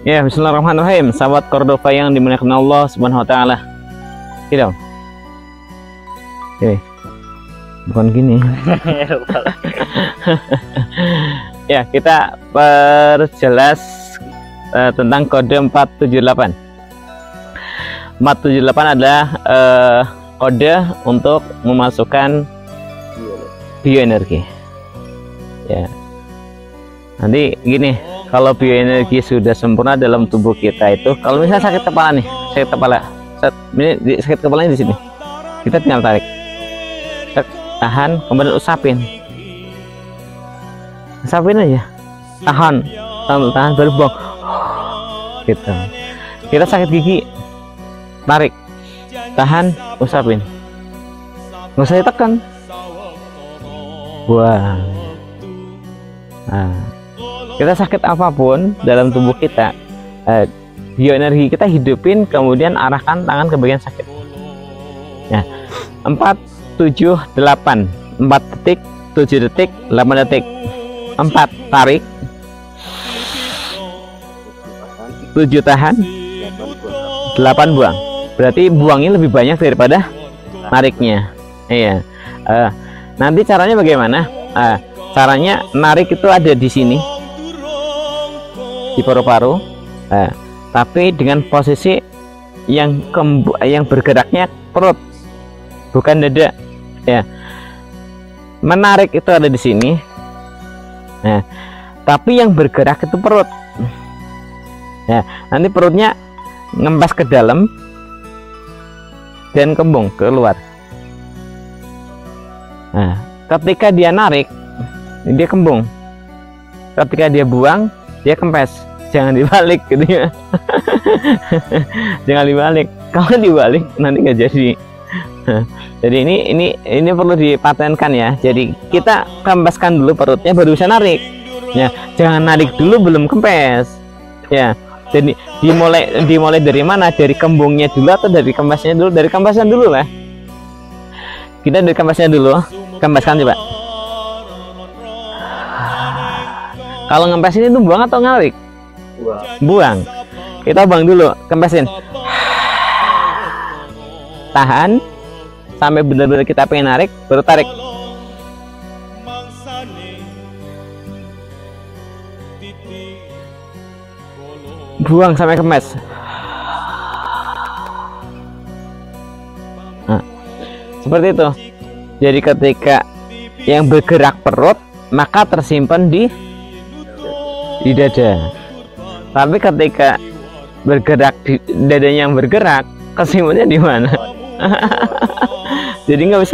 Ya, bismillahirrahmanirrahim. Sahabat Cordova yang dimuliakan Allah Subhanahu wa taala. Gitu. Oke. Bukan gini. Ya, kita perjelas tentang kode 478. 478 adalah kode untuk memasukkan bioenergi. Ya. Nanti gini, kalau bioenergi sudah sempurna dalam tubuh kita itu, kalau misalnya sakit kepala nih, sakit kepala, ini sakit kepalanya di sini, kita tinggal tarik, tahan, kemudian usapin aja, tahan, baru buang, gitu. Kita sakit gigi, tarik, tahan, usapin, nggak usah ditekan, buang. Nah, kita sakit apapun dalam tubuh kita, bioenergi kita hidupin, kemudian arahkan tangan ke bagian sakit. Ya, 4, 7, 8, 4 detik, 7 detik, 8 detik, 4 tarik, 7 tahan, 8 buang. Berarti buangnya lebih banyak daripada nariknya. Iya. Nanti caranya bagaimana? Caranya narik itu ada di sini, di paru-paru, tapi dengan posisi yang bergeraknya perut, bukan dada. Ya, menarik itu ada di sini, tapi yang bergerak itu perut. Ya, nanti perutnya ngempes ke dalam dan kembung keluar. Nah, ketika dia narik, dia kembung. Ketika dia buang, dia kempes. Jangan dibalik gitu ya. Jangan dibalik. Kalau dibalik nanti nggak jadi. Jadi ini perlu dipatenkan ya. Jadi kita kempeskan dulu perutnya baru bisa narik. Ya, jangan narik dulu belum kempes. Ya. Jadi dimulai dari mana? Dari kembungnya dulu atau dari kempesnya dulu? Dari kempesan dulu lah. Kita dari kempesnya dulu. Kempeskan coba. Kalau ngempesin itu buang atau narik? Buang. Kita buang dulu, kempesin. Tahan sampai benar-benar kita pengen narik, baru tarik. Buang sampai kempes. Nah, seperti itu. Jadi ketika yang bergerak perut, maka tersimpan di dada. Tapi ketika bergerak di dadanya yang bergerak, kesimpannya di mana? Jadi nggak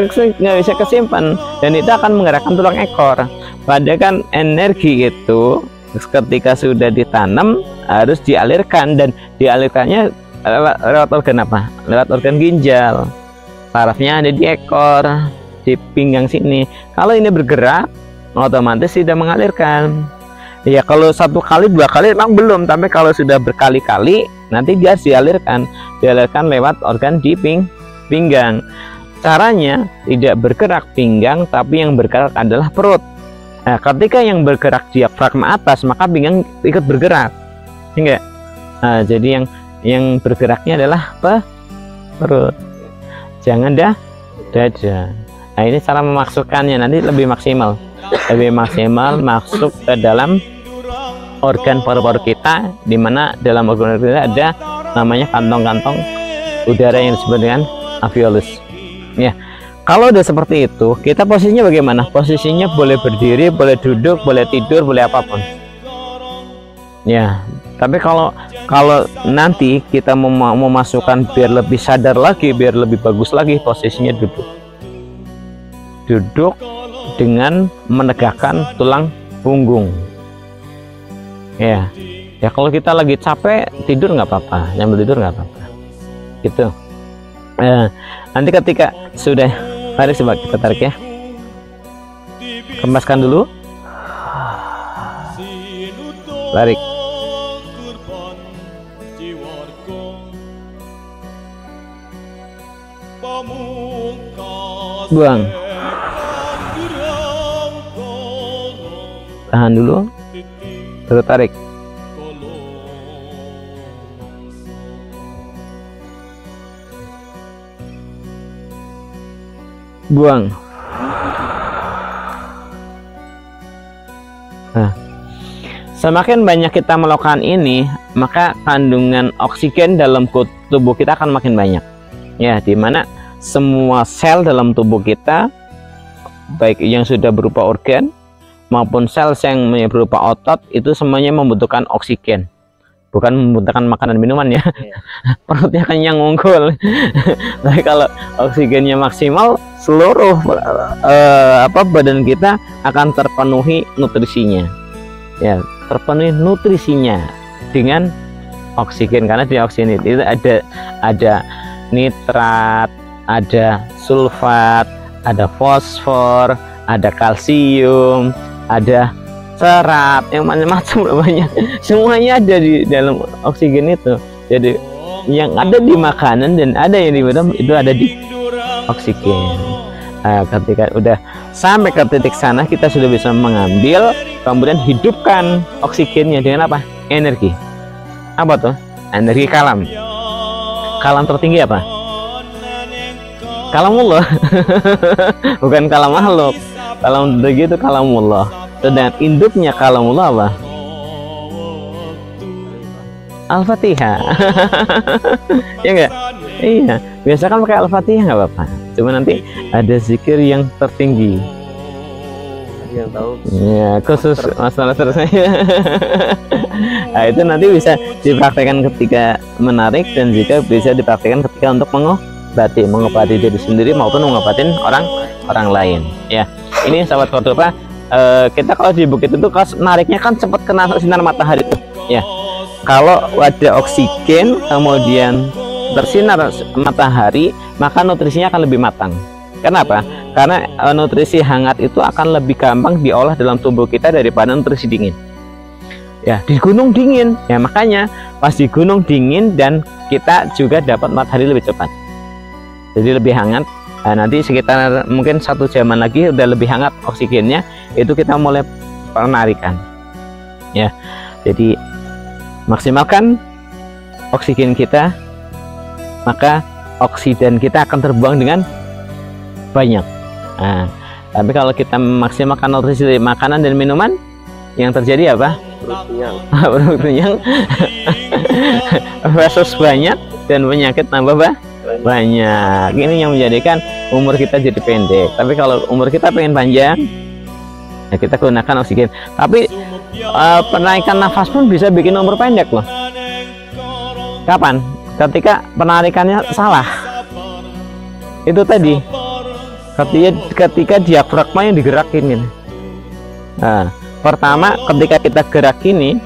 bisa kesimpan, dan itu akan menggerakkan tulang ekor. Padahal kan energi itu ketika sudah ditanam harus dialirkan, dan dialirkannya lewat organ apa? Lewat organ ginjal. Sarafnya ada di ekor, di pinggang sini. Kalau ini bergerak, otomatis tidak mengalirkan. Ya, kalau 1 kali 2 kali memang belum, tapi kalau sudah berkali-kali nanti dia dialirkan lewat organ di pinggang. Caranya tidak bergerak pinggang, tapi yang bergerak adalah perut. Nah, ketika yang bergerak diafragma atas, maka pinggang ikut bergerak. Enggak. Nah, jadi yang bergeraknya adalah perut. Jangan dada. Nah, ini cara memasukkannya nanti lebih maksimal masuk ke dalam organ paru-paru kita, dimana dalam organ kita ada namanya kantong-kantong udara yang disebut dengan alveolus. Ya, kalau udah seperti itu, kita posisinya bagaimana? Posisinya boleh berdiri, boleh duduk, boleh tidur, boleh apapun. Ya, tapi kalau nanti kita mau memasukkan biar lebih sadar lagi, biar lebih bagus lagi, posisinya duduk dengan menegakkan tulang punggung. Ya kalau kita lagi capek tidur nggak apa-apa, nyambil tidur nggak apa-apa, gitu. Nanti ketika sudah tarik, coba kita tarik ya, kempeskan dulu, tarik, buang, tahan dulu, baru tarik, buang. Nah, semakin banyak kita melakukan ini, maka kandungan oksigen dalam tubuh kita akan makin banyak. Ya, dimana semua sel dalam tubuh kita, baik yang sudah berupa organ maupun sel yang berupa otot, itu semuanya membutuhkan oksigen. Bukan membutuhkan makanan minuman ya. Perutnya kenyang unggul. Tapi kalau oksigennya maksimal, seluruh badan kita akan terpenuhi nutrisinya. Ya, terpenuhi nutrisinya dengan oksigen, karena di oksigen itu ada nitrat, ada sulfat, ada fosfor, ada kalsium, ada serat, yang macam-macam banyak, semuanya ada di dalam oksigen itu. Jadi yang ada di makanan dan ada yang di minum itu ada di oksigen. Nah, ketika udah sampai ke titik sana, kita sudah bisa mengambil, kemudian hidupkan oksigennya dengan apa? Energi. Apa tuh? Energi kalam. Kalam tertinggi apa? Kalamullah. Bukan kalam makhluk. Kalam tertinggi itu kalamullah. Dan induknya kalamullah apa? Al-Fatihah. Ya enggak? Iya, biasa kan pakai Al-Fatihah nggak apa-apa. Cuma nanti ada zikir yang tertinggi. Yang tahu. Ya, khusus masalah selesai. Nah, itu nanti bisa dipraktekkan ketika menarik, dan juga bisa dipraktekkan ketika untuk mengobati diri sendiri maupun mengobatin orang lain. Ya, ini sahabat Kordoba. Kita kalau di bukit itu nariknya kan cepat kena sinar matahari tuh. Ya, kalau ada oksigen kemudian tersinar matahari, maka nutrisinya akan lebih matang. Kenapa? Karena nutrisi hangat itu akan lebih gampang diolah dalam tubuh kita daripada nutrisi dingin. Ya, di gunung dingin, ya makanya pas di gunung dingin dan kita juga dapat matahari lebih cepat. Jadi lebih hangat. Nah, nanti sekitar mungkin 1 jaman lagi udah lebih hangat oksigennya, itu kita mulai penarikan. Ya, jadi maksimalkan oksigen kita, maka oksidan kita akan terbuang dengan banyak. Nah, tapi kalau kita memaksimalkan nutrisi dari makanan dan minuman, yang terjadi apa? Perut kenyang, versus banyak, dan penyakit tambah banyak. Ini yang menjadikan umur kita jadi pendek. Tapi kalau umur kita pengen panjang, ya kita gunakan oksigen. Tapi penarikan nafas pun bisa bikin umur pendek loh. Kapan? Ketika penarikannya salah. Itu tadi, ketika diafragma yang digerakin. Nah, pertama ketika kita gerak ini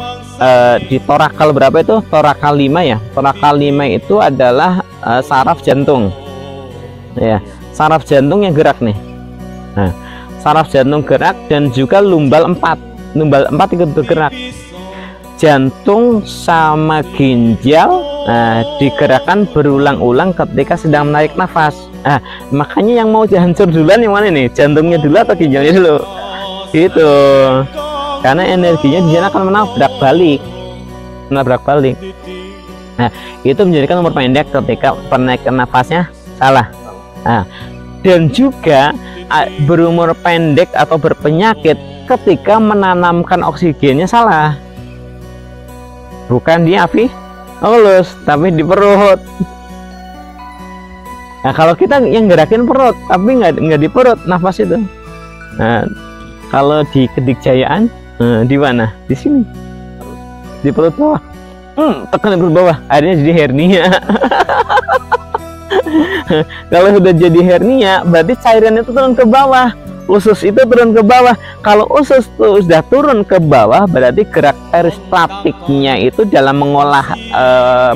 di torakal berapa itu? Torakal 5 ya. Torakal 5 itu adalah saraf jantung. Ya, saraf jantung yang gerak nih. Nah, saraf jantung gerak dan juga lumbal 4. Lumbal 4 ikut bergerak. Jantung sama ginjal digerakkan berulang-ulang ketika sedang menarik nafas. Nah, makanya yang mau hancur duluan yang mana nih? Jantungnya dulu atau ginjalnya dulu? Gitu. Karena energinya di sana akan menabrak balik. Nah, itu menjadikan umur pendek ketika penaikan nafasnya salah. Nah, dan juga berumur pendek atau berpenyakit ketika menanamkan oksigennya salah. Bukan di alveolus, tapi di perut. Nah, kalau kita yang gerakin perut, tapi nggak di perut nafas itu. Nah, kalau di kedikjayaan, di mana? Di sini, di perut bawah. Tekan di perut bawah, akhirnya jadi hernia. Kalau sudah jadi hernia, berarti cairan itu turun ke bawah. Usus itu turun ke bawah. Kalau usus itu sudah turun ke bawah, berarti gerak peristatiknya itu dalam mengolah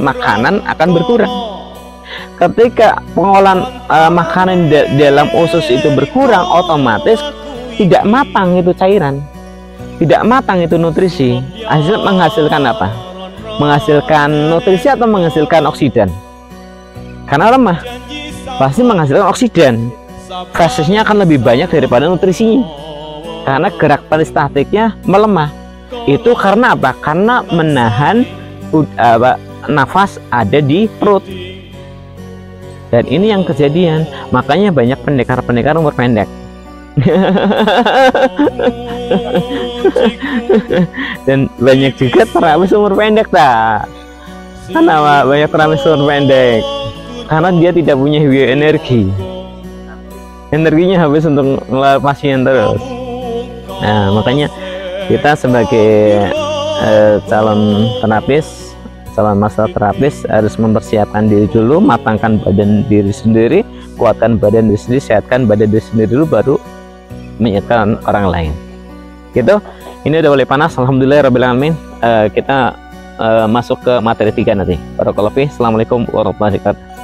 makanan akan berkurang. Ketika pengolahan makanan dalam usus itu berkurang, otomatis tidak matang itu cairan, tidak matang itu nutrisi. Hasil menghasilkan apa? Menghasilkan nutrisi atau menghasilkan oksidan? Karena lemah, pasti menghasilkan oksidan. Fasenya akan lebih banyak daripada nutrisinya, karena gerak peristatiknya melemah. Itu karena apa? Karena menahan nafas ada di perut. Dan ini yang kejadian, makanya banyak pendekar-pendekar umur pendek. Dan banyak juga terapis umur pendek tak? Kenapa banyak terapis umur pendek? Karena dia tidak punya bioenergi, energinya habis untuk ngelar pasien terus. Nah, makanya kita sebagai calon terapis, calon master terapis harus mempersiapkan diri dulu, matangkan badan diri sendiri, kuatkan badan diri sendiri, sehatkan badan diri sendiri dulu, baru menyehatkan orang lain. Gitu. Ini udah mulai panas, alhamdulillahirabbil alamin. Kita masuk ke materi 3 nanti. Barakallahu fiik. Assalamualaikum warahmatullahi wabarakatuh.